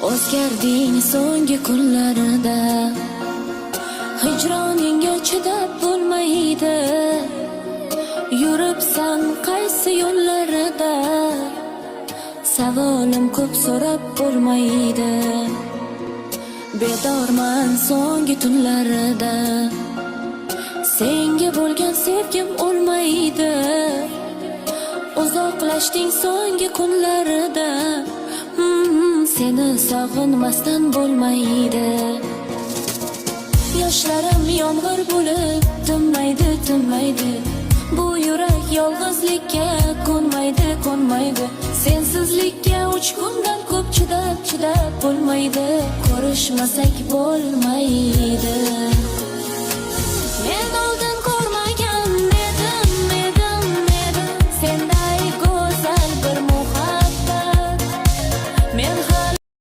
O'zgarding so'nggi kunlarida, hijroningga chidab bo'lmaydi. Yuribsan qaysi yo'llarida, savolim ko'p so'rab bo'lmaydi. Bedorman so'nggi tunlarida, senga bo'lgan sevgim o'lmaydi. Uzoqlashding so'nggi kunlarida, seni sog'inmasdan bo'lmaydi. Yoshlarim yomg'ir bo'lib tinmaydi. Bu yurak yolg'izlikka ko'nmaydi. Sensizlikka 3 kundan ko'p chidab bo'lmaydi. Ko'rishmasak bo'lmaydi.